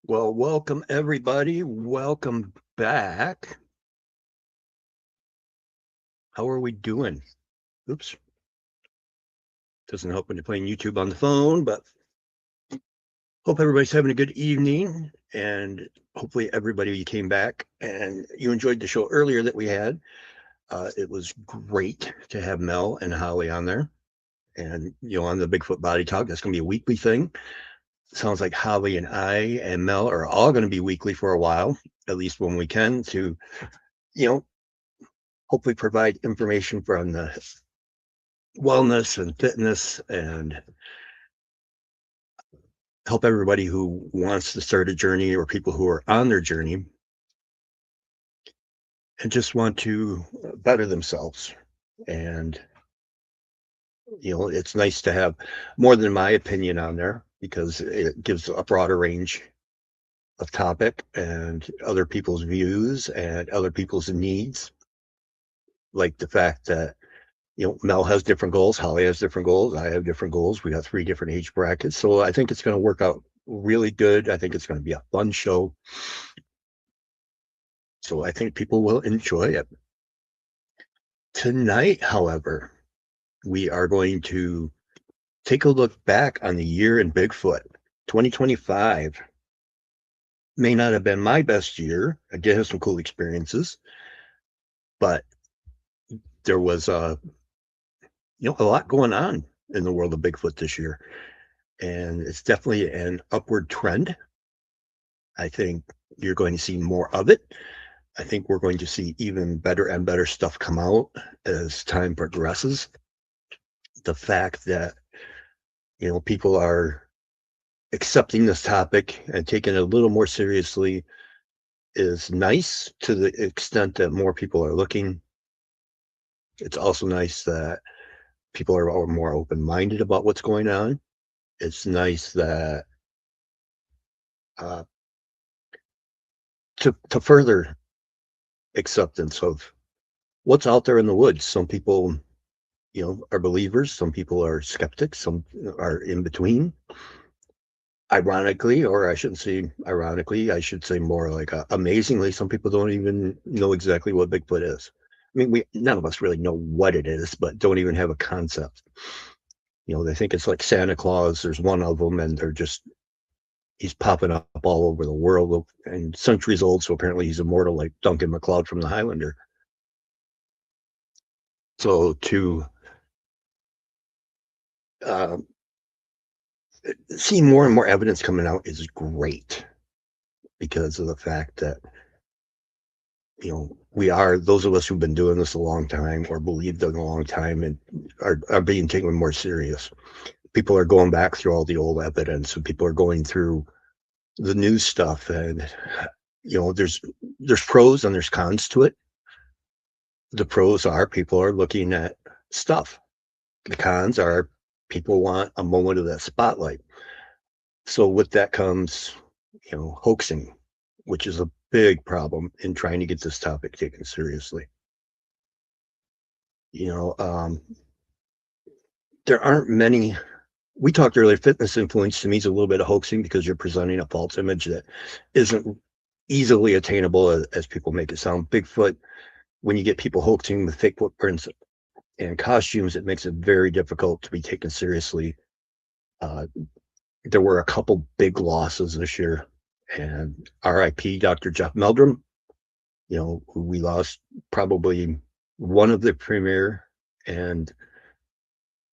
Well, welcome everybody. Welcome back. How are we doing? Oops. Doesn't help when you're playing YouTube on the phone, but hope everybody's having a good evening. And hopefully everybody came back and you enjoyed the show earlier that we had. It was great to have Mel and Holly on there. And, on the Bigfoot Body Talk, that's going to be a weekly thing. Sounds like Holly and I and Mel are all going to be weekly for a while, at least when we can, to, you know, hopefully provide information from the wellness and fitness and help everybody who wants to start a journey or people who are on their journey and just want to better themselves. And, it's nice to have more than my opinion on there because it gives a broader range of topic and other people's views and other people's needs. Like the fact that Mel has different goals, Holly has different goals, I have different goals. We got 3 different age brackets. So I think it's going to work out really good. I think it's going to be a fun show. So I think people will enjoy it. Tonight, however, we are going to take a look back on the year in Bigfoot. 2025 may not have been my best year. I did have some cool experiences, but there was a lot going on in the world of Bigfoot this year. And it's definitely an upward trend. I think you're going to see more of it. I think we're going to see even better and better stuff come out as time progresses. The fact that, people are accepting this topic and taking it a little more seriously is nice to the extent that more people are looking. It's also nice that people are more open-minded about what's going on. It's nice that to further acceptance of what's out there in the woods. Some people, are believers. Some people are skeptics. Some are in between. Ironically, or I shouldn't say ironically, I should say more like amazingly, some people don't even know exactly what Bigfoot is. I mean, none of us really know what it is, but don't even have a concept. They think it's like Santa Claus. There's one of them, and he's popping up all over the world and centuries old. So apparently he's immortal, like Duncan MacLeod from the Highlander. So to uh, see more and more evidence coming out is great because of the fact that we are, those of us who've been doing this a long time or believed in a long time and are being taken more serious. People are going back through all the old evidence and people are going through the new stuff, and there's pros and there's cons to it. The pros are people are looking at stuff. The cons are people want a moment of that spotlight. So with that comes, hoaxing, which is a big problem in trying to get this topic taken seriously. There aren't many. We talked earlier, fitness influence to me is a little bit of hoaxing because you're presenting a false image that isn't easily attainable as people make it sound. Bigfoot, when you get people hoaxing with fake footprints and costumes, it makes it very difficult to be taken seriously. There were a couple big losses this year, and RIP Dr. Jeff Meldrum, who we lost probably one of the premier and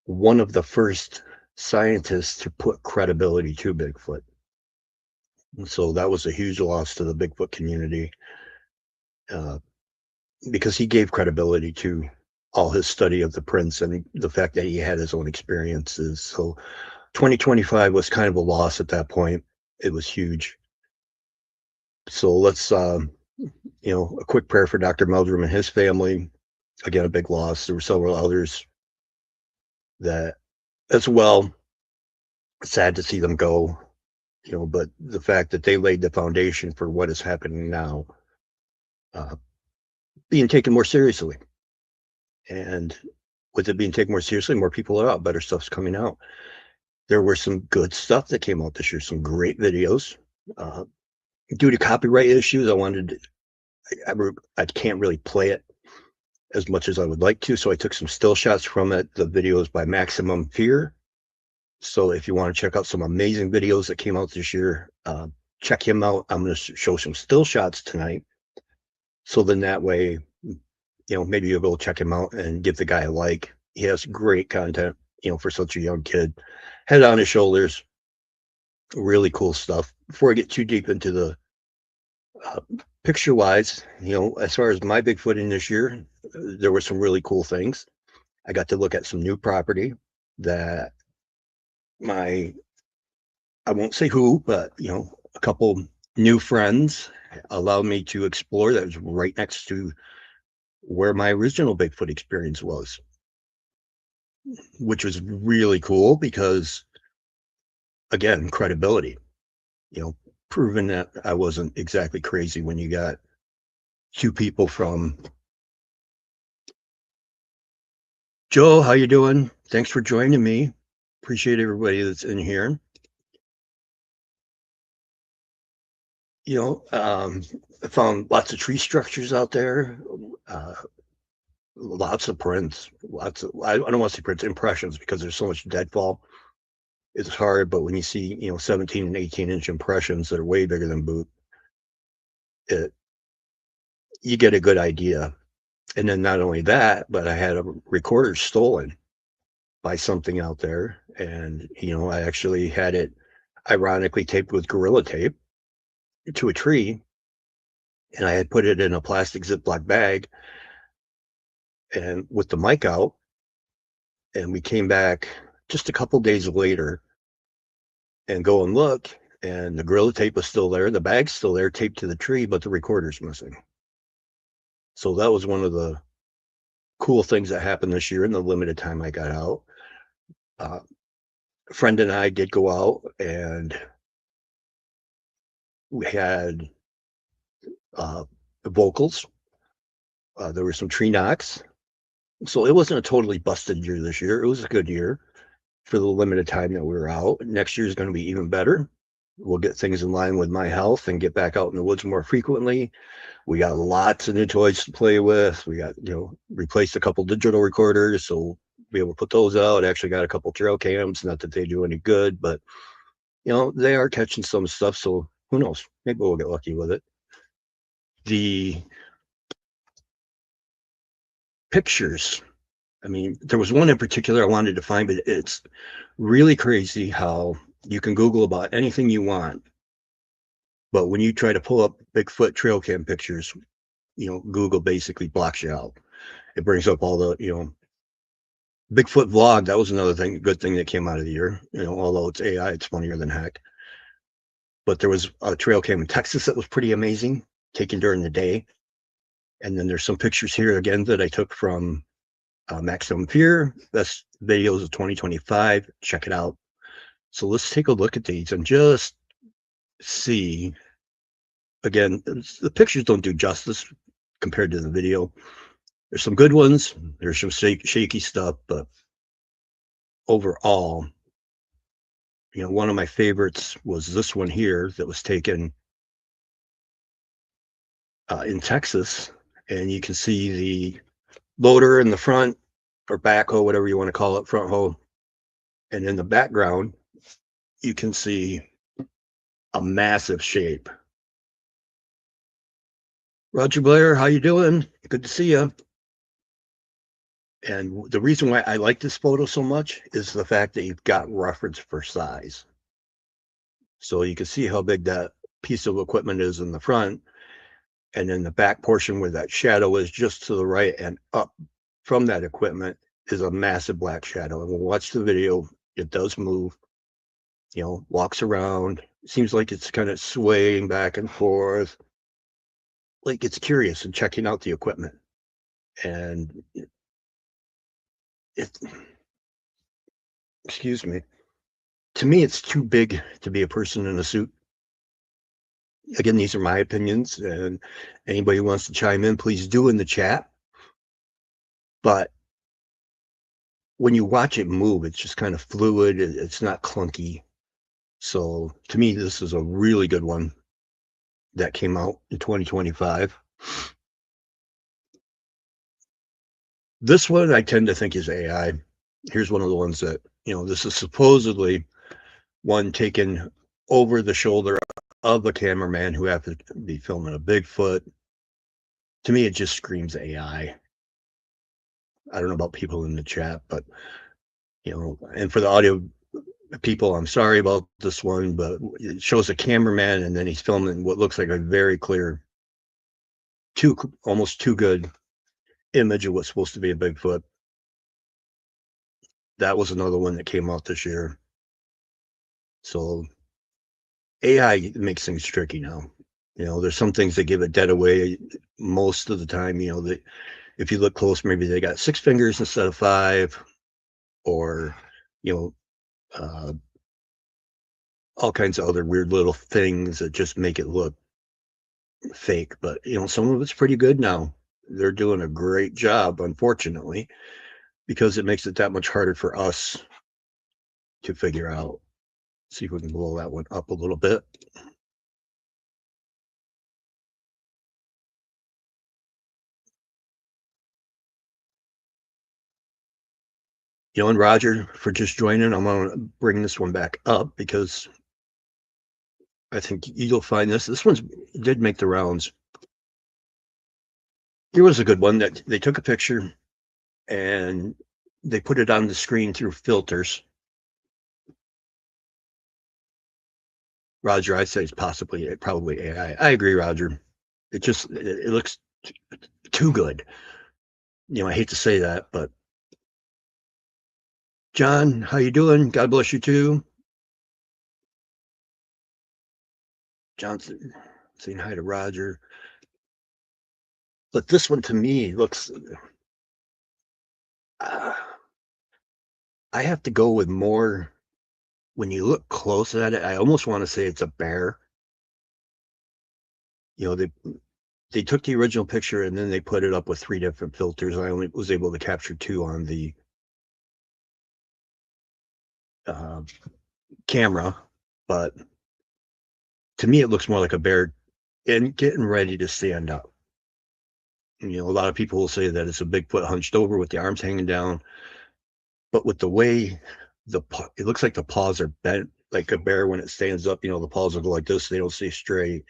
one of the first scientists to put credibility to Bigfoot. And so that was a huge loss to the Bigfoot community because he gave credibility to all his study of the prints and the fact that he had his own experiences. So 2025 was kind of a loss at that point. It was huge. So let's, a quick prayer for Dr. Meldrum and his family. Again, a big loss. There were several others that as well, sad to see them go, but the fact that they laid the foundation for what is happening now, being taken more seriously. And with it being taken more seriously, more people are out, better stuff's coming out. There were some good stuff that came out this year, some great videos. due to copyright issues, I can't really play it as much as I would like to. So I took some still shots from it. The video is by Maximum Fear. So if you want to check out some amazing videos that came out this year, check him out. I'm going to show some still shots tonight. So then that way, maybe you'll go check him out and give the guy a like. He has great content, for such a young kid. Head on his shoulders, really cool stuff. Before I get too deep into the picture wise, as far as my Bigfooting this year, there were some really cool things. I got to look at some new property that I won't say who, but a couple new friends allowed me to explore that was right next to where my original Bigfoot experience was, which was really cool because, again, credibility, proving that I wasn't exactly crazy when you got two people from Joe. How you doing? Thanks for joining me. Appreciate everybody that's in here. I found lots of tree structures out there, lots of prints, I don't want to say prints, impressions, because there's so much deadfall. It's hard, but when you see, 17 and 18-inch impressions that are way bigger than boot, you get a good idea. And then not only that, but I had a recorder stolen by something out there. And, I actually had it ironically taped with Gorilla Tape to a tree. And I had put it in a plastic Ziploc bag and with the mic out. And we came back just a couple days later and go and look. And the Gorilla Tape was still there. The bag's still there, taped to the tree, but the recorder's missing. So that was one of the cool things that happened this year in the limited time I got out. A friend and I did go out and we had vocals. There were some tree knocks. So it wasn't a totally busted year this year. It was a good year for the limited time that we were out. Next year is going to be even better. We'll get things in line with my health and get back out in the woods more frequently. We got lots of new toys to play with. We got, replaced a couple digital recorders, so we'll be able to put those out. Actually got a couple trail cams, not that they do any good, but they are catching some stuff, so who knows? Maybe we'll get lucky with it. The pictures, I mean, there was one in particular I wanted to find, but it's really crazy how you can Google about anything you want, but when you try to pull up Bigfoot trail cam pictures, Google basically blocks you out. It brings up all the, Bigfoot vlog. That was another good thing that came out of the year. Although it's AI, it's funnier than heck. But there was a trail cam in Texas that was pretty amazing, taken during the day. And then there's some pictures here again that I took from Maximum Fear. Best videos of 2025. Check it out. So let's take a look at these and just see. Again, the pictures don't do justice compared to the video. There's some good ones. There's some shaky stuff, but overall, one of my favorites was this one here that was taken in Texas. And you can see the loader in the front, or backhoe, whatever you want to call it, front hoe. And in the background, you can see a massive shape. Roger Blair, how you doing? Good to see you. And the reason why I like this photo so much is the fact that you've got reference for size. So you can see how big that piece of equipment is in the front. And then the back portion where that shadow is just to the right and up from that equipment is a massive black shadow. And we'll watch the video. It does move, walks around. Seems like it's kind of swaying back and forth. Like it's curious and checking out the equipment. And excuse me, to me, it's too big to be a person in a suit. Again, these are my opinions, and anybody who wants to chime in, please do in the chat. But when you watch it move, it's just kind of fluid. It's not clunky. So to me, this is a really good one. that came out in 2025. This one I tend to think is AI. Here's one of the ones that, this is supposedly one taken over the shoulder of a cameraman who happened to be filming a Bigfoot. To me, it just screams AI. I don't know about people in the chat, but, and for the audio people, I'm sorry about this one, but it shows a cameraman and then he's filming what looks like a very clear, almost too good image of what's supposed to be a Bigfoot. That was another one that came out this year. So AI makes things tricky now. There's some things that give it dead away most of the time. That if you look close, maybe they got 6 fingers instead of 5, or uh, all kinds of other weird little things that just make it look fake. But some of it's pretty good now. They're doing a great job, unfortunately, because it makes it that much harder for us to figure out. See if we can blow that one up a little bit. And Roger, for just joining, I'm going to bring this one back up because I think you'll find this one did make the rounds. Here was a good one that they took a picture and they put it on the screen through filters. Roger, I'd say it's probably AI. I agree, Roger. It looks too good. I hate to say that, but John, how you doing? God bless you too. Johnson saying hi to Roger. But this one to me looks. I have to go with more. When you look close at it, I almost want to say it's a bear. They took the original picture and then they put it up with 3 different filters. I only was able to capture 2 on the camera, but to me, it looks more like a bear and getting ready to stand up. A lot of people will say that it's a Bigfoot hunched over with the arms hanging down, but with the way it looks like the paws are bent like a bear when it stands up. The paws will go like this; they don't stay straight,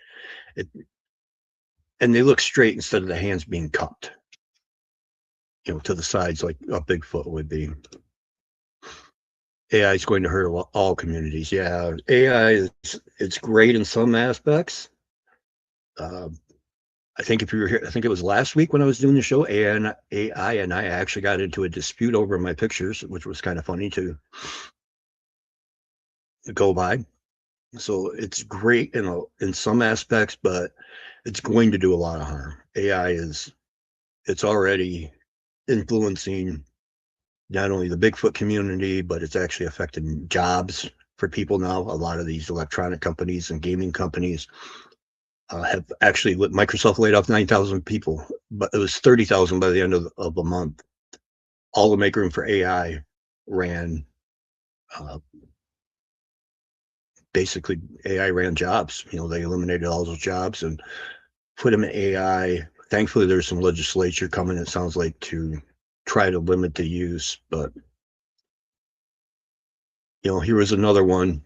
and they look straight instead of the hands being cupped, to the sides like a Bigfoot would be. AI is going to hurt all communities. Yeah, AI it's great in some aspects. I think if you were here, I think it was last week when I was doing the show, AI and I actually got into a dispute over my pictures, which was kind of funny to go by. So it's great in some aspects, but it's going to do a lot of harm. It's already influencing not only the Bigfoot community, but it's actually affecting jobs for people now. A lot of these electronic companies and gaming companies have actually Microsoft laid off 9,000 people, but it was 30,000 by the end of the month. All to make room for AI ran basically AI ran jobs. They eliminated all those jobs and put them in AI. Thankfully, there's some legislature coming, it sounds like, to try to limit the use. But, here was another one.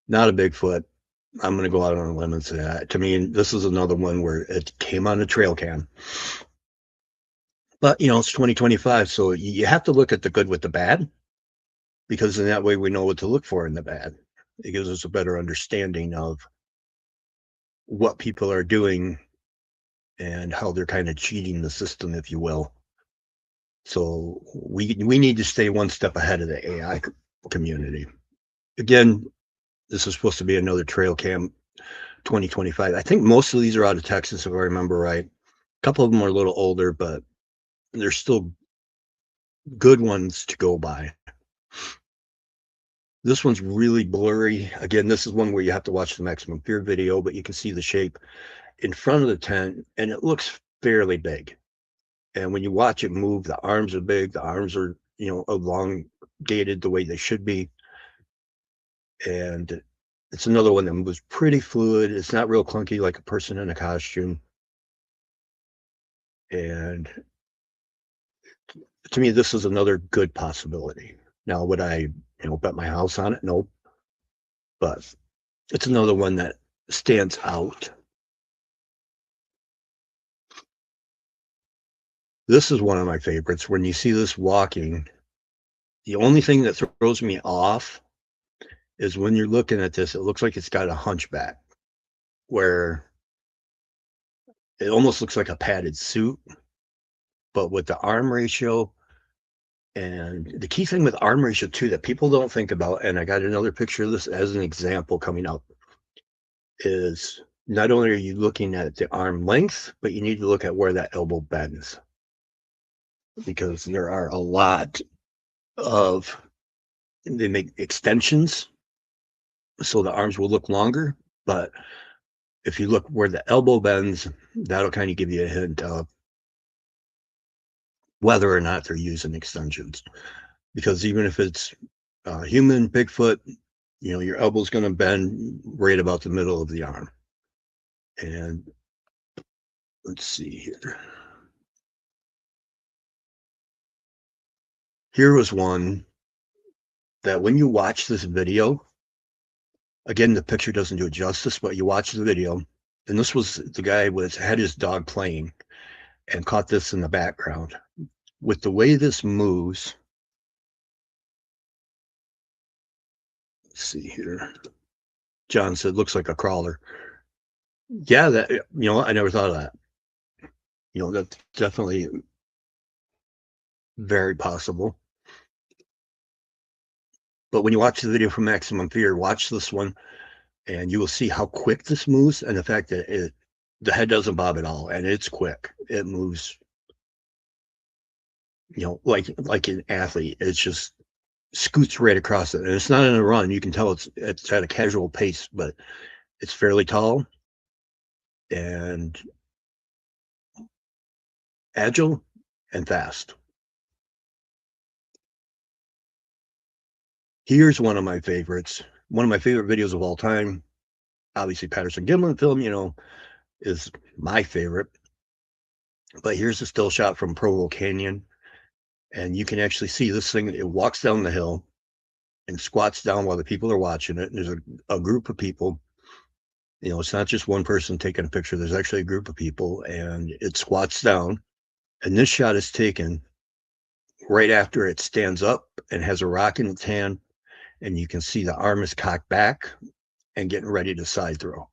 Not a Bigfoot. I'm going to go out on a limb and say that. To me, this is another one where it came on a trail cam. But, it's 2025, so you have to look at the good with the bad, because in that way we know what to look for in the bad. It gives us a better understanding of what people are doing and how they're kind of cheating the system, if you will. So we need to stay one step ahead of the AI community. Again, this is supposed to be another trail cam 2025. I think most of these are out of Texas, if I remember right. A couple of them are a little older, but they're still good ones to go by. This one's really blurry. Again, this is one where you have to watch the Maximum Fear video, but you can see the shape in front of the tent, and it looks fairly big. And when you watch it move, the arms are big. The arms are, elongated the way they should be. And it's another one that was pretty fluid. It's not real clunky like a person in a costume. And to me, this is another good possibility. Now, would I, bet my house on it? Nope. But it's another one that stands out. This is one of my favorites. When you see this walking, the only thing that throws me off is when you're looking at this, it looks like it's got a hunchback, where it almost looks like a padded suit, but with the arm ratio. And the key thing with arm ratio too that people don't think about, and I got another picture of this as an example coming up, is not only are you looking at the arm length, but you need to look at where that elbow bends, because there are a lot of, they make extensions so the arms will look longer, but if you look where the elbow bends, that'll kind of give you a hint of whether or not they're using extensions. Because even if it's human Bigfoot, your elbow's going to bend right about the middle of the arm. And let's see here. Here was one that when you watch this video, again, the picture doesn't do it justice, but you watch the video, and this was the guy had his dog playing and caught this in the background. With the way this moves, let's see here. John said, looks like a crawler. Yeah, that, I never thought of that. That's definitely very possible. But when you watch the video from Maximum Fear, watch this one, and you will see how quick this moves, and the fact that the head doesn't bob at all, and it's quick. It moves, like an athlete. It's just scoots right across it, and it's not in a run. You can tell it's at a casual pace, but it's fairly tall and agile and fast. Here's one of my favorites. One of my favorite videos of all time. Obviously, Patterson Gimlin film, is my favorite. But here's a still shot from Provo Canyon. And you can actually see this thing. It walks down the hill and squats down while the people are watching it. And there's a group of people. It's not just one person taking a picture. There's actually a group of people, and it squats down. And this shot is taken right after it stands up and has a rock in its hand. And you can see the arm is cocked back and getting ready to side throw.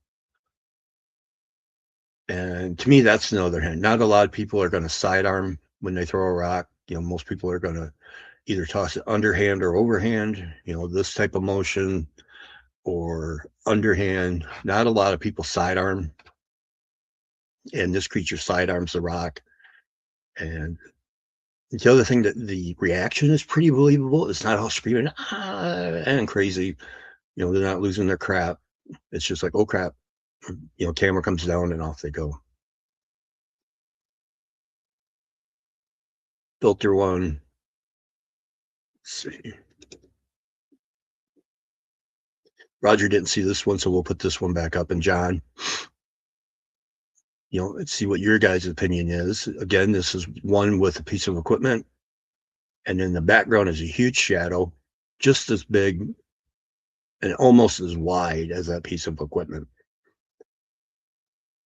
And to me, that's another hint. Not a lot of people are going to sidearm when they throw a rock. Most people are going to either toss it underhand or overhand, this type of motion, or underhand. Not a lot of people sidearm. And this creature sidearms the rock. And the other thing, that the reaction is pretty believable. It's not all screaming and crazy. They're not losing their crap. It's just like, oh crap. Camera comes down and off they go. Filter one. Let's see. Roger didn't see this one, so we'll put this one back up. And John, let's see what your guys' opinion is. Again, this is one with a piece of equipment. And in the background is a huge shadow, just as big and almost as wide as that piece of equipment.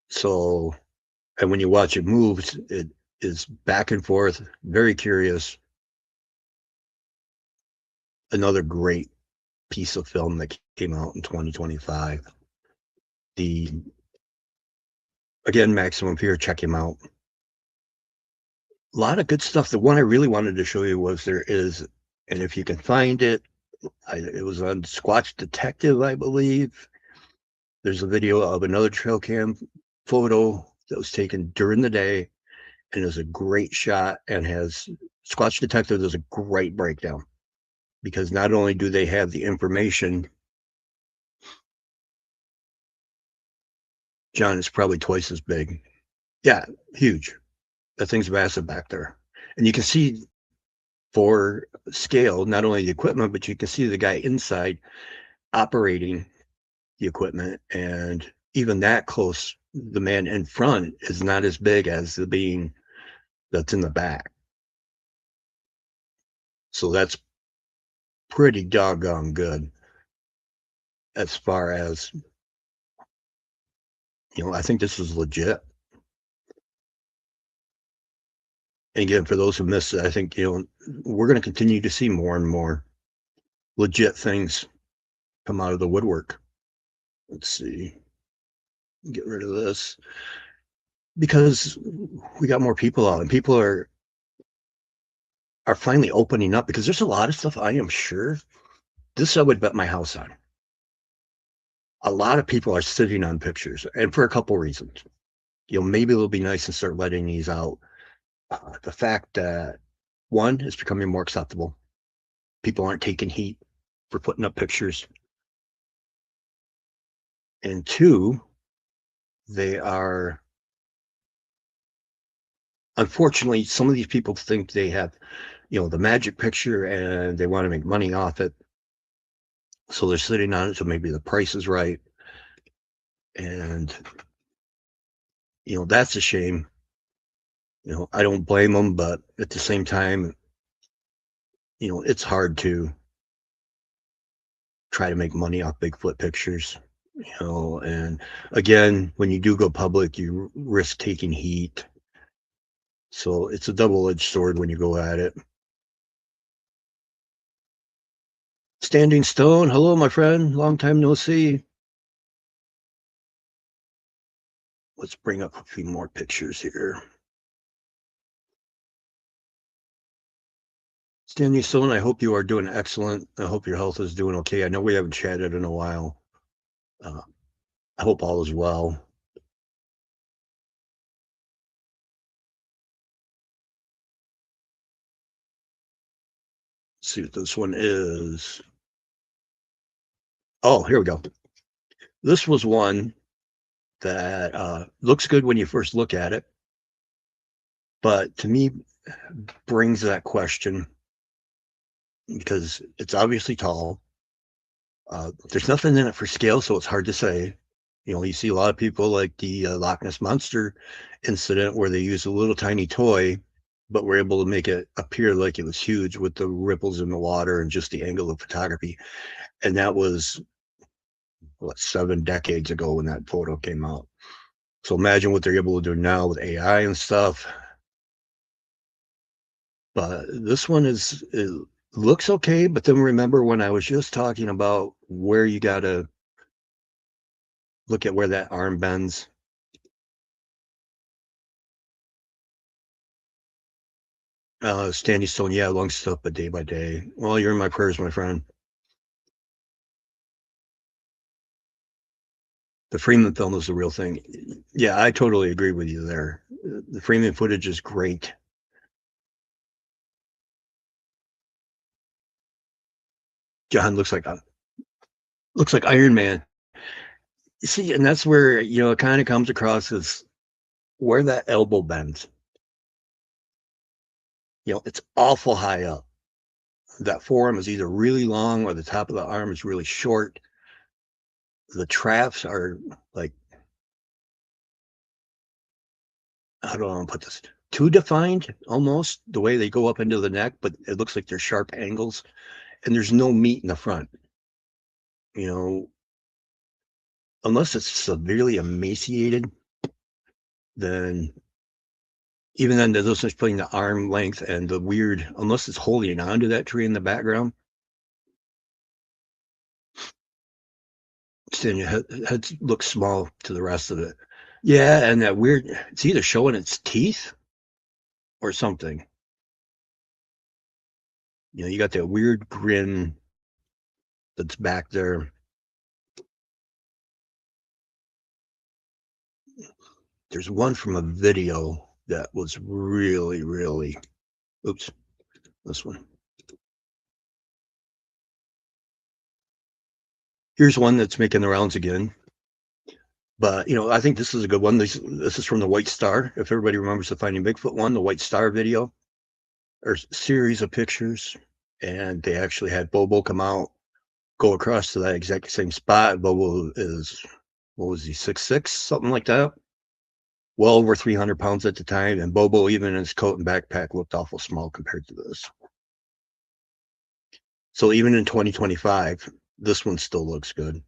So, and when you watch it move, it is back and forth, very curious. Another great piece of film that came out in 2025. Again, Maximum Fear, check him out. A lot of good stuff. The one I really wanted to show you was and if you can find it, it was on Squatch Detective, I believe. There's a video of another trail cam photo that was taken during the day, and is a great shot, and Squatch Detective does a great breakdown, because not only do they have the information, John is probably twice as big. Yeah, huge. That thing's massive back there. And you can see, for scale, not only the equipment, but you can see the guy inside. operating the equipment, and even that close, the man in front is not as big as the being that's in the back. So that's pretty doggone good as far as, I think this is legit. And again, for those who missed it, I think, we're going to continue to see more and more legit things come out of the woodwork. Let's see. Get rid of this. Because we got more people out, and people are finally opening up, because there's a lot of stuff I am sure this I would bet my house on. A lot of people are sitting on pictures, and for a couple reasons. Maybe it'll be nice and start letting these out. The fact that, one, it's becoming more acceptable. People aren't taking heat for putting up pictures. And two, they are, unfortunately, some of these people think they have, the magic picture, and they want to make money off it. So they're sitting on it, so maybe the price is right. And, that's a shame. I don't blame them, but at the same time, it's hard to try to make money off Bigfoot pictures, and again, when you do go public, you risk taking heat. So it's a double-edged sword when you go at it. Standing Stone, hello, my friend. Long time no see. Let's bring up a few more pictures here. Standing Stone, I hope you are doing excellent. I hope your health is doing okay. I know we haven't chatted in a while. I hope all is well. Let's see what this one is. Oh, here we go. This was one that looks good when you first look at it, but to me brings that question, because it's obviously tall. There's nothing in it for scale, so it's hard to say. You see a lot of people like the Loch Ness Monster incident, where they use a little tiny toy, but were able to make it appear like it was huge with the ripples in the water and just the angle of photography. And that was, 7 decades ago when that photo came out. So imagine what they're able to do now with AI and stuff. But this one it looks okay, but then remember when I was just talking about where you got to look at where that arm bends. Standing Stone, yeah, long stuff, but day by day. Well, you're in my prayers, my friend. The Freeman film is the real thing. Yeah, I totally agree with you there. The Freeman footage is great. John looks like Iron Man. You see, and that's where it kind of comes across as where that elbow bends. It's awful high up. That forearm is either really long or the top of the arm is really short. The traps are like, how do I want to put this? Too defined, almost, the way they go up into the neck, but it looks like they're sharp angles, and there's no meat in the front. Unless it's severely emaciated, then even then, there's no such thing, the arm length and the weird, unless it's holding onto that tree in the background. Then your head looks small to the rest of it. Yeah, and that weird, it's either showing its teeth or something. You got that weird grin that's back there. There's one from a video that was really, really, oops, this one. Here's one that's making the rounds again. But, I think this is a good one. This is from the White Star. If everybody remembers the Finding Bigfoot one, the White Star video, or series of pictures. And they actually had Bobo come out go across to that exact same spot. Bobo is, what was he, 6'6", something like that? Well over 300 pounds at the time, and Bobo, even in his coat and backpack, looked awful small compared to this. So even in 2025, this one still looks good.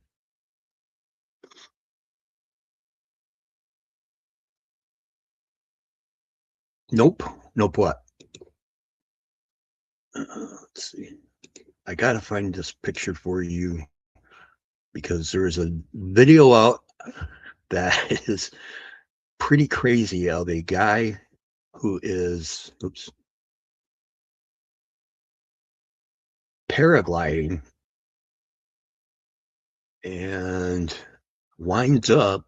Nope. Nope what? Let's see. I gotta find this picture for you because there's a video out that is pretty crazy of a guy who is, oops, paragliding and winds up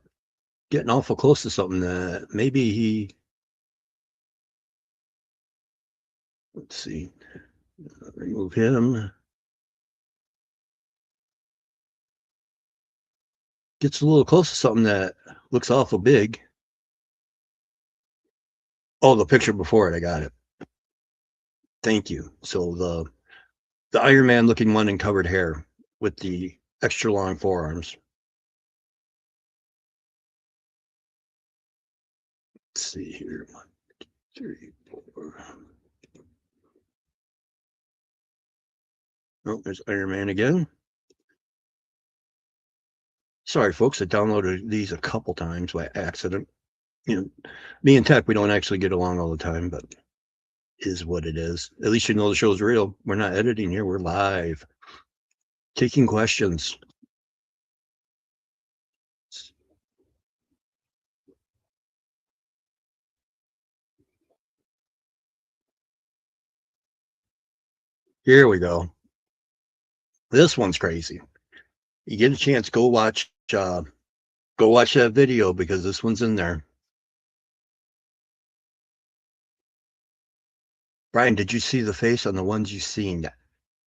getting awful close to something that maybe he, let's see, remove him, gets a little close to something that looks awful big. Oh, the picture before it, I got it. Thank you. So the Iron Man looking one in covered hair with the extra long forearms. Let's see here. 1, 2, 3, 4. Oh, there's Iron Man again. Sorry, folks, I downloaded these a couple times by accident. You know, me and Tech, we don't actually get along all the time, but is what it is. At least you know the show's real. We're not editing here. We're live. Taking questions. Here we go. This one's crazy. You get a chance, go watch that video because this one's in there. Brian, did you see the face on the ones you seen?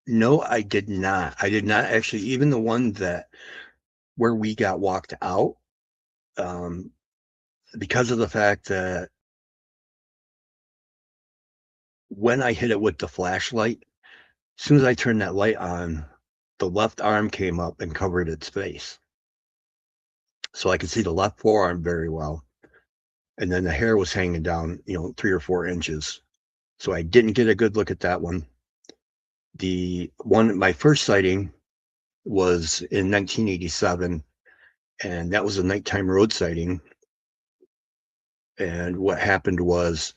No, I did not. I did not actually, even the one that where we got walked out, um, because of the fact that when I hit it with the flashlight, as soon as I turned that light on, the left arm came up and covered its face. So I could see the left forearm very well. And then the hair was hanging down, 3 or 4 inches. So I didn't get a good look at that one. My first sighting was in 1987, and that was a nighttime road sighting. And what happened was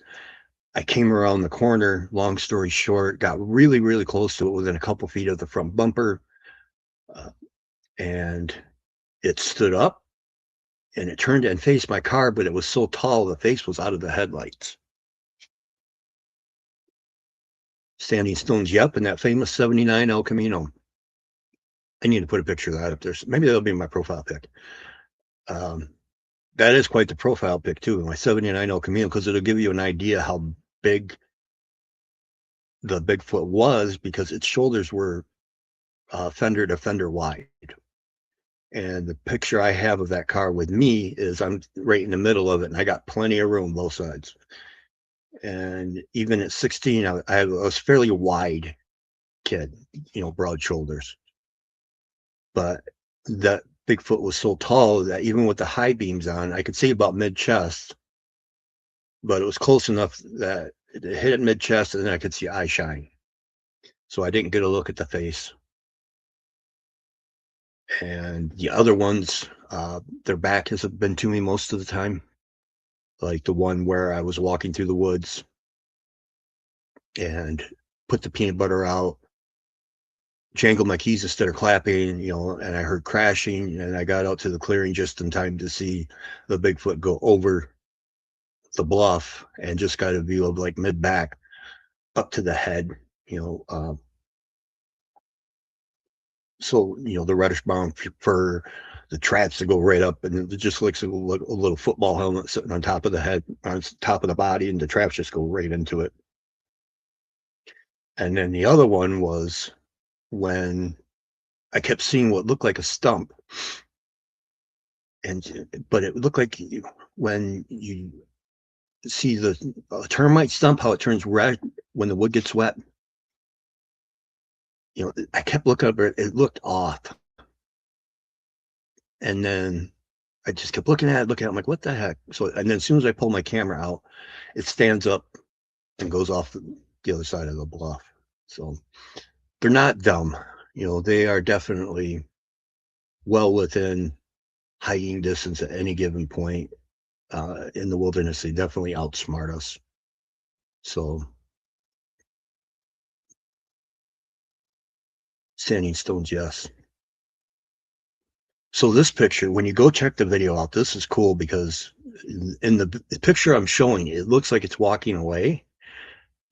I came around the corner, long story short, got really, really close to it within a couple feet of the front bumper. And it stood up and it turned and faced my car, but it was so tall, the face was out of the headlights. Standing stones, yep, and that famous 79 El Camino. I need to put a picture of that up there. Maybe that'll be my profile pic. That is quite the profile pic too, my 79 El Camino, because it'll give you an idea how big the Bigfoot was, because its shoulders were fender to fender wide. And the picture I have of that car with me is I'm right in the middle of it, and I got plenty of room both sides. And even at 16, I was fairly wide kid, broad shoulders. But that Bigfoot was so tall that even with the high beams on, I could see about mid chest, but it was close enough that it hit at mid chest, and then I could see eye shine. So I didn't get a look at the face. And the other ones, their back has been to me most of the time. Like the one where I was walking through the woods and put the peanut butter out, jangled my keys instead of clapping, and I heard crashing, and I got out to the clearing just in time to see the Bigfoot go over the bluff and just got a view of like mid back up to the head, so the reddish brown fur, the traps that go right up, and it just looks like a little football helmet sitting on top of the head, on top of the body, and the traps just go right into it. And then the other one was when I kept seeing what looked like a stump, but it looked like when you see the termite stump, how it turns red when the wood gets wet. I kept looking up, it looked off. And then I just kept looking at it. I'm like, what the heck? So, and then as soon as I pull my camera out, it stands up and goes off the other side of the bluff. So they're not dumb. They are definitely well within hiking distance at any given point in the wilderness. They definitely outsmart us. So standing stones, yes. So this picture, when you go check the video out, this is cool because in the picture I'm showing, it looks like it's walking away.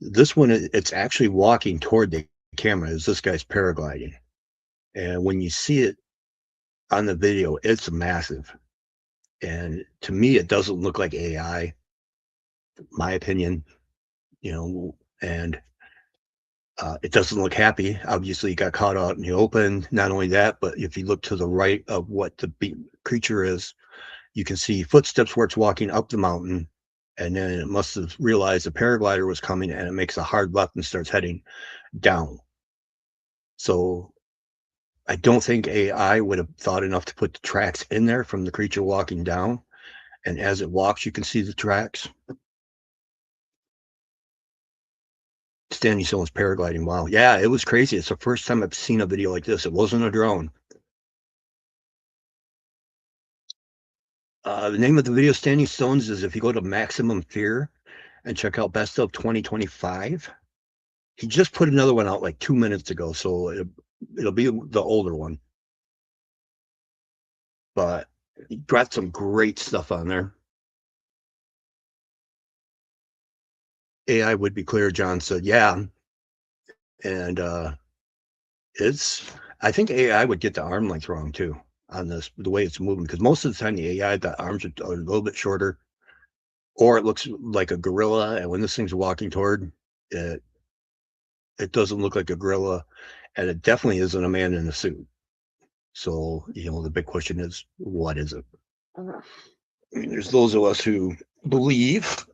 This one, it's actually walking toward the camera as this guy's paragliding. And when you see it on the video, it's massive. And to me, it doesn't look like AI, my opinion, and it doesn't look happy. Obviously, he got caught out in the open. Not only that, but if you look to the right of what the creature is, you can see footsteps where it's walking up the mountain. And then it must have realized the paraglider was coming, and it makes a hard left and starts heading down. So I don't think AI would have thought enough to put the tracks in there from the creature walking down. And as it walks, you can see the tracks. Standing still is paragliding. Wow. Yeah, it was crazy. It's the first time I've seen a video like this. It wasn't a drone. The name of the video, Standing Stones, is if you go to Maximum Fear and check out Best of 2025. He just put another one out like 2 minutes ago, so it'll be the older one. But he got some great stuff on there. AI would be clear, John said. Yeah. And I think AI would get the arm length wrong too on this, the way it's moving, because most of the time the AI, the arms are a little bit shorter, or it looks like a gorilla. And when this thing's walking toward it, it doesn't look like a gorilla, and it definitely isn't a man in a suit. So, the big question is, what is it? I mean, there's those of us who believe,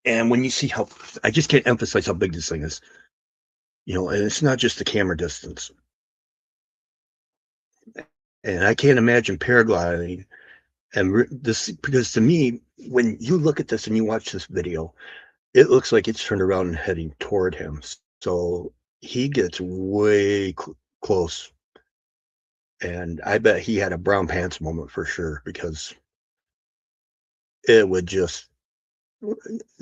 and when you see how, I just can't emphasize how big this thing is, and it's not just the camera distance. And I can't imagine paragliding and this, because to me, when you look at this and you watch this video, it looks like it's turned around and heading toward him. So he gets way close. And I bet he had a brown pants moment for sure, because it would just,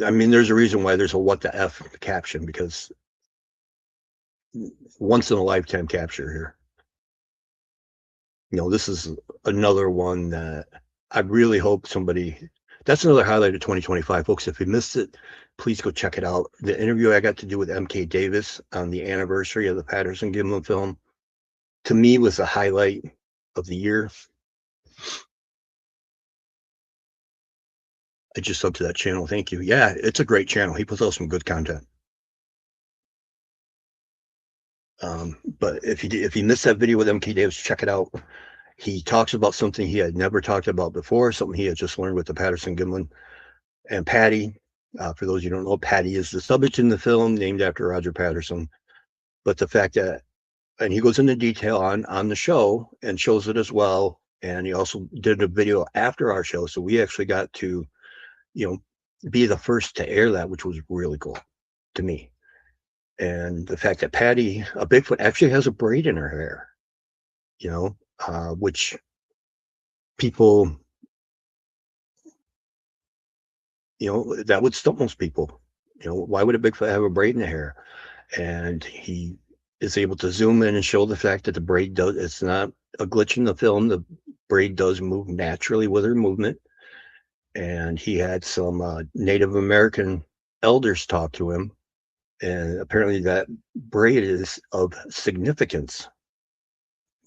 I mean, there's a reason why there's a what the F caption, because once in a lifetime capture here. This is another one that I really hope somebody, that's another highlight of 2025, folks. If you missed it, please go check it out. The interview I got to do with MK Davis on the anniversary of the Patterson-Gimlin film, to me, was the highlight of the year. I just subbed to that channel. Thank you. Yeah, it's a great channel. He puts out some good content. But if you missed that video with MK Davis, check it out. He talks about something he had never talked about before, something he had just learned with the Patterson-Gimlin. And Patty, for those you don't know, Patty is the subject in the film, named after Roger Patterson. But the fact that, and he goes into detail on the show and shows it as well. And he also did a video after our show, so we actually got to, be the first to air that, which was really cool to me. And the fact that Patty, a Bigfoot, actually has a braid in her hair, which people, that would stump most people. Why would a Bigfoot have a braid in the hair? And he is able to zoom in and show the fact that the braid does, it's not a glitch in the film. The braid does move naturally with her movement. And he had some Native American elders talk to him. And apparently that braid is of significance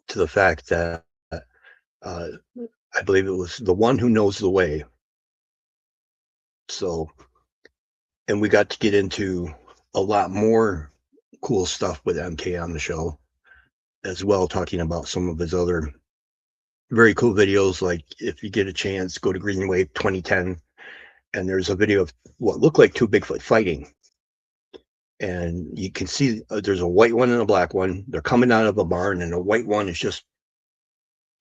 to the fact that I believe it was the one who knows the way. So, and we got to get into a lot more cool stuff with MK on the show as well, talking about some of his other very cool videos. Like, if you get a chance, go to Green Wave 2010, and there's a video of what looked like two Bigfoot fighting. and you can see there's a white one and a black one. They're coming out of a barn, and the white one is just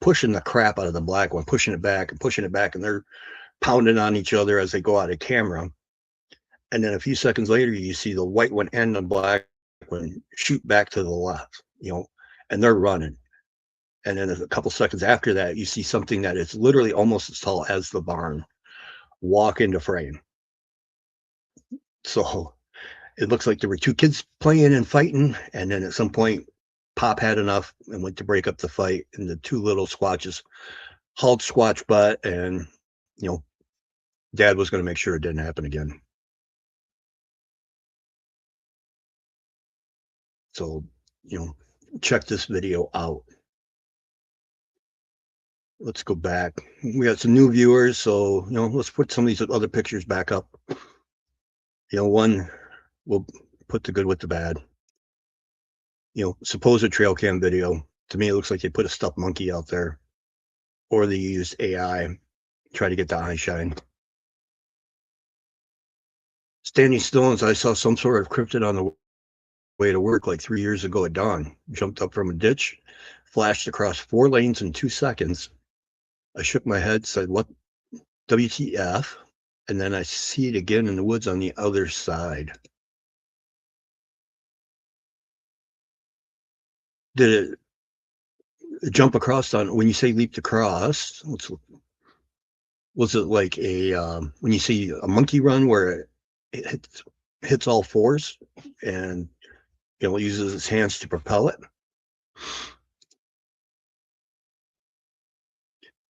pushing the crap out of the black one, pushing it back and pushing it back, and they're pounding on each other as they go out of camera. And then a few seconds later, you see the white one and the black one shoot back to the left, and they're running. And then a couple seconds after that, you see something that is literally almost as tall as the barn walk into frame. So it looks like there were two kids playing and fighting, and then at some point, Pop had enough and went to break up the fight, and the two little Squatches hauled Squatch butt, and Dad was going to make sure it didn't happen again. So, check this video out. Let's go back. We got some new viewers, so let's put some of these other pictures back up. One, we'll put the good with the bad. Supposed trail cam video. To me, it looks like they put a stuffed monkey out there, or they used AI, try to get the eye shine. Standing stones. I saw some sort of cryptid on the way to work like 3 years ago at dawn. Jumped up from a ditch, flashed across 4 lanes in 2 seconds. I shook my head, said, "What? WTF?" And then I see it again in the woods on the other side. Did it jump across on, when you say leaped across, was it like when you see a monkey run where it hits all fours and uses its hands to propel it?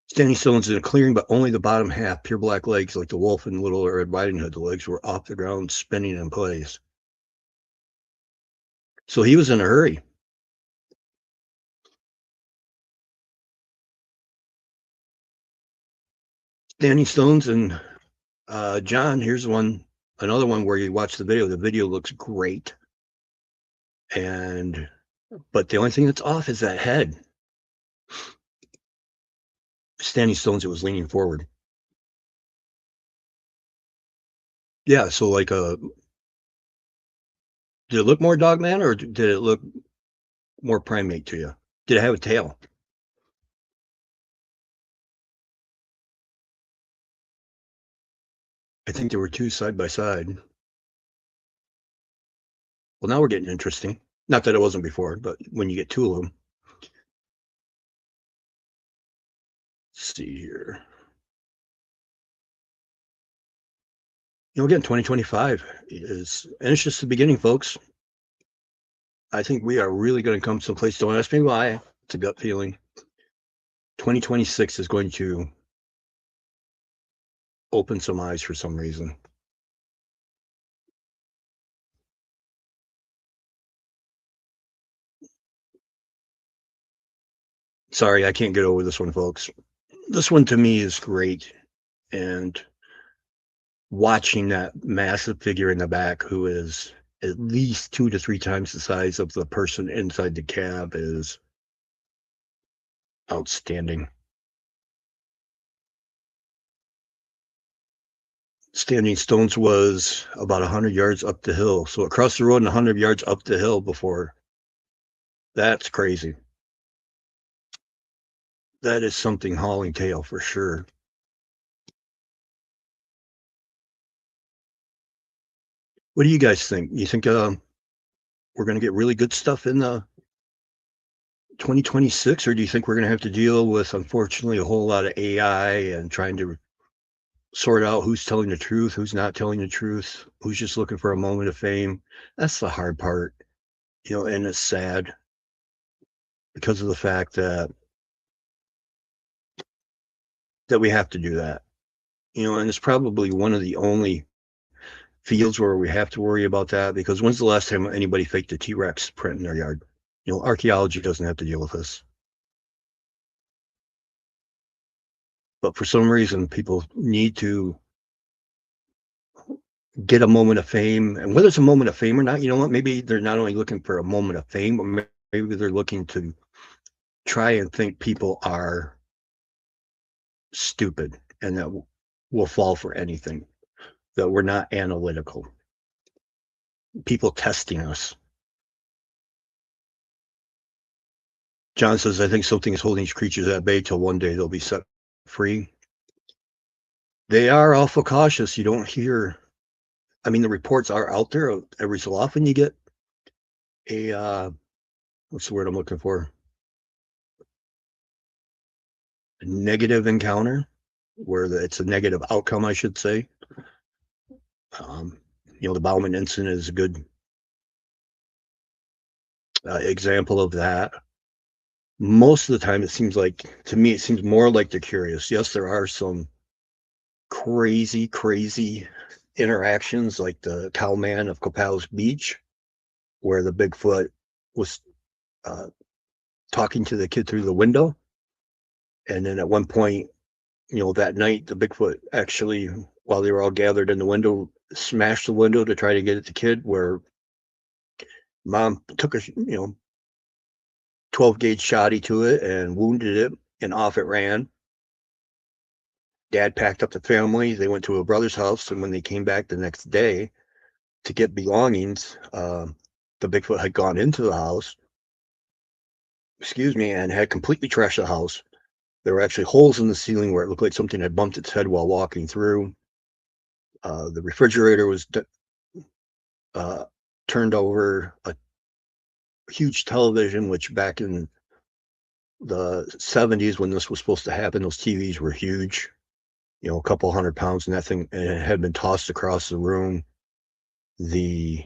Standing stones in a clearing, but only the bottom half, pure black legs like the wolf in Little Red Riding Hood. The legs were off the ground, spinning in place. So he was in a hurry. Standing stones, and John, here's another one where you watch the video. The video looks great, but the only thing that's off is that head. Standing stones, it was leaning forward. Yeah, so like did it look more dogman, or did it look more primate to you? Did it have a tail? I think there were two side by side. Well, now we're getting interesting. Not that it wasn't before, but when you get two of them. Let's see here. Again, 2025 and it's just the beginning, folks. I think we are really going to come someplace. Don't ask me why. It's a gut feeling. 2026 is going to open some eyes for some reason. Sorry, I can't get over this one, folks. This one to me is great. And watching that massive figure in the back who is at least 2 to 3 times the size of the person inside the cab is outstanding. Standing stones was about 100 yards up the hill. So across the road and 100 yards up the hill before. That's crazy. That is something hauling tail for sure. What do you guys think? You think we're going to get really good stuff in the 2026, or do you think we're going to have to deal with, unfortunately, a whole lot of AI and trying to sort out who's telling the truth, who's not telling the truth, who's just looking for a moment of fame? That's the hard part, and it's sad because of the fact that we have to do that, and it's probably one of the only fields where we have to worry about that, because when's the last time anybody faked a T-Rex print in their yard? Archaeology doesn't have to deal with this. But for some reason, people need to get a moment of fame. And whether it's a moment of fame or not, you know what? Maybe they're not only looking for a moment of fame, but maybe they're looking to try and think people are stupid and that will fall for anything, that we're not analytical. people testing us. John says, I think something is holding these creatures at bay till one day they'll be set free. They are awful cautious. You don't hear, I mean, the reports are out there. Every so often you get a, what's the word I'm looking for? A negative encounter, where it's a negative outcome, I should say. The Bauman incident is a good example of that. Most of the time, it seems like, to me, it seems more like they're curious. Yes, there are some crazy interactions, like the cowman of Copals Beach, where the Bigfoot was talking to the kid through the window. And then at one point, that night, the Bigfoot actually, while they were all gathered in the window, smashed the window to try to get at the kid, where mom took a 12 gauge shotty to it and wounded it, and off it ran. Dad packed up the family. They went to a brother's house, and when they came back the next day to get belongings, the Bigfoot had gone into the house, and had completely trashed the house. There were actually holes in the ceiling where it looked like something had bumped its head while walking through. The refrigerator was turned over. A huge television, which back in the 70s, when this was supposed to happen, those TVs were huge, a couple 100 pounds, and that thing, and it had been tossed across the room. The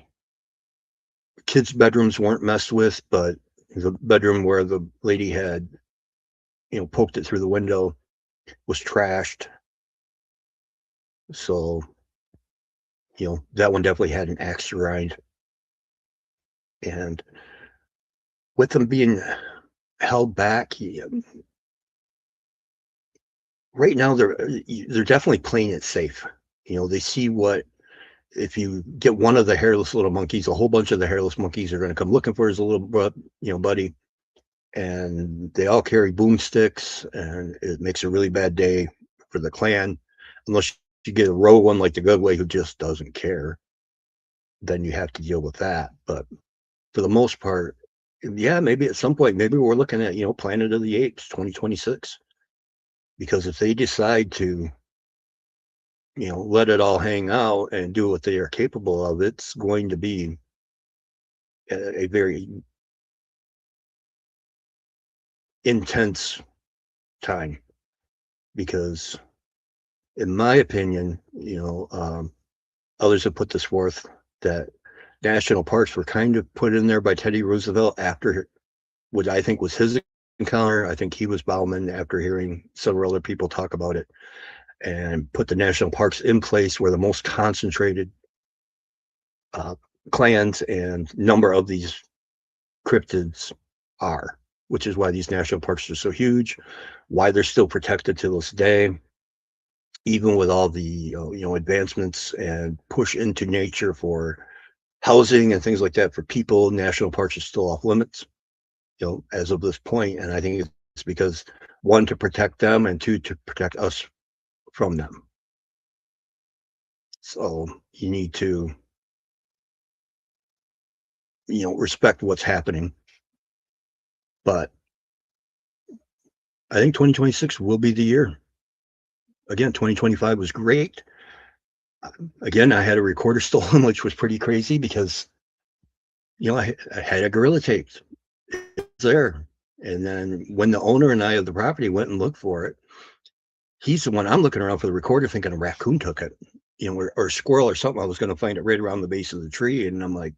kids' bedrooms weren't messed with, but the bedroom where the lady had, poked it through the window was trashed. So, that one definitely had an axe to grind. And with them being held back, right now they're definitely playing it safe. They see what, if you get one of the hairless little monkeys, a whole bunch of the hairless monkeys are going to come looking for his little buddy, and they all carry boomsticks, and it makes a really bad day for the clan, unless you get a row one like the Goodway who just doesn't care. Then you have to deal with that. But for the most part, yeah, maybe at some point, maybe we're looking at Planet of the Apes 2026, because if they decide to let it all hang out and do what they are capable of, it's going to be a very intense time. Because in my opinion, others have put this forth, that national parks were kind of put in there by Teddy Roosevelt after what I think was his encounter. I think he was Bauman after hearing several other people talk about it, and put the national parks in place where the most concentrated clans and number of these cryptids are, which is why these national parks are so huge, why they're still protected to this day, even with all the advancements and push into nature for housing and things like that for people. National parks are still off limits, as of this point. And I think it's because, one, to protect them, and two, to protect us from them. So you need to, respect what's happening. But I think 2026 will be the year. Again, 2025 was great. Again, I had a recorder stolen, which was pretty crazy, because I had a gorilla taped. It's there. And then when the owner and I of the property went and looked for it, he's the one, I'm looking around for the recorder thinking a raccoon took it, or a squirrel or something. I was going to find it right around the base of the tree. And I'm like,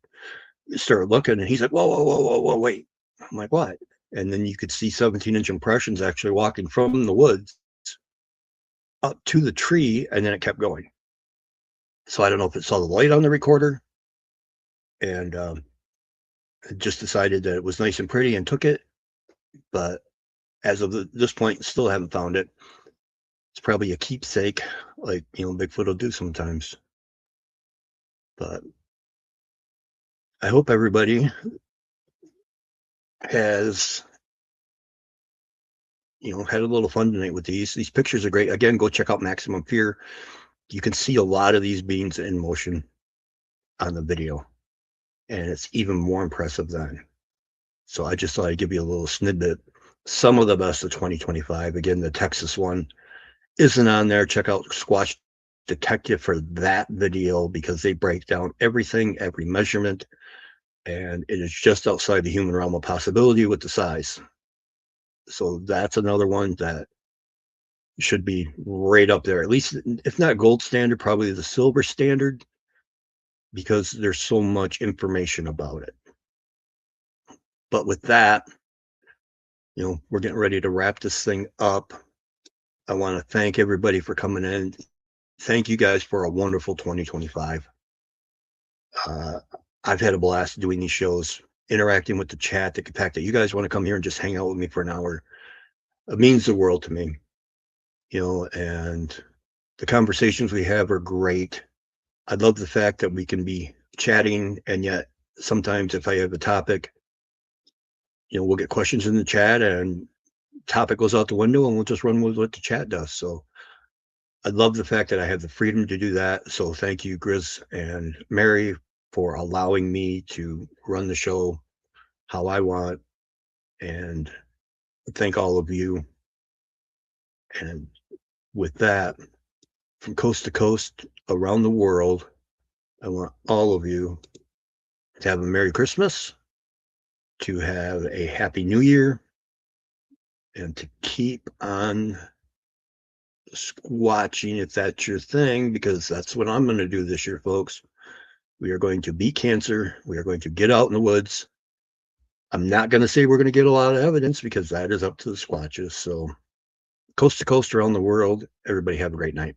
started looking, and he's like, whoa, wait. I'm like, what? And then you could see 17-inch impressions actually walking from the woods up to the tree, and then it kept going. So I don't know if it saw the light on the recorder and just decided that it was nice and pretty and took it. But as of this point, still haven't found it. It's probably a keepsake, like Bigfoot will do sometimes. But I hope everybody has had a little fun tonight with these. These pictures are great. Again, go check out Maximum Fear. You can see a lot of these beings in motion on the video. and it's even more impressive then. So I just thought I'd give you a little snippet. Some of the best of 2025. Again, the Texas one isn't on there. Check out Squatch Detective for that video because they break down everything, every measurement, and it is just outside the human realm of possibility with the size. So that's another one that should be right up there, at least if not gold standard, probably the silver standard, because there's so much information about it. But with that, we're getting ready to wrap this thing up. I want to thank everybody for coming in. Thank you guys for a wonderful 2025. I've had a blast doing these shows, interacting with the chat. The fact that you guys want to come here and just hang out with me for an hour, it means the world to me. And the conversations we have are great. I love the fact that we can be chatting, and yet sometimes if I have a topic, we'll get questions in the chat and topic goes out the window and we'll just run with what the chat does. So I love the fact that I have the freedom to do that. So thank you, Grizz and Mary, for allowing me to run the show how I want. And thank all of you. And with that, from coast to coast around the world, I want all of you to have a Merry Christmas, to have a Happy New Year, and to keep on squatching if that's your thing, because that's what I'm going to do this year, folks. We are going to beat cancer. We are going to get out in the woods. I'm not going to say we're going to get a lot of evidence because that is up to the squatches. So coast to coast around the world, everybody have a great night.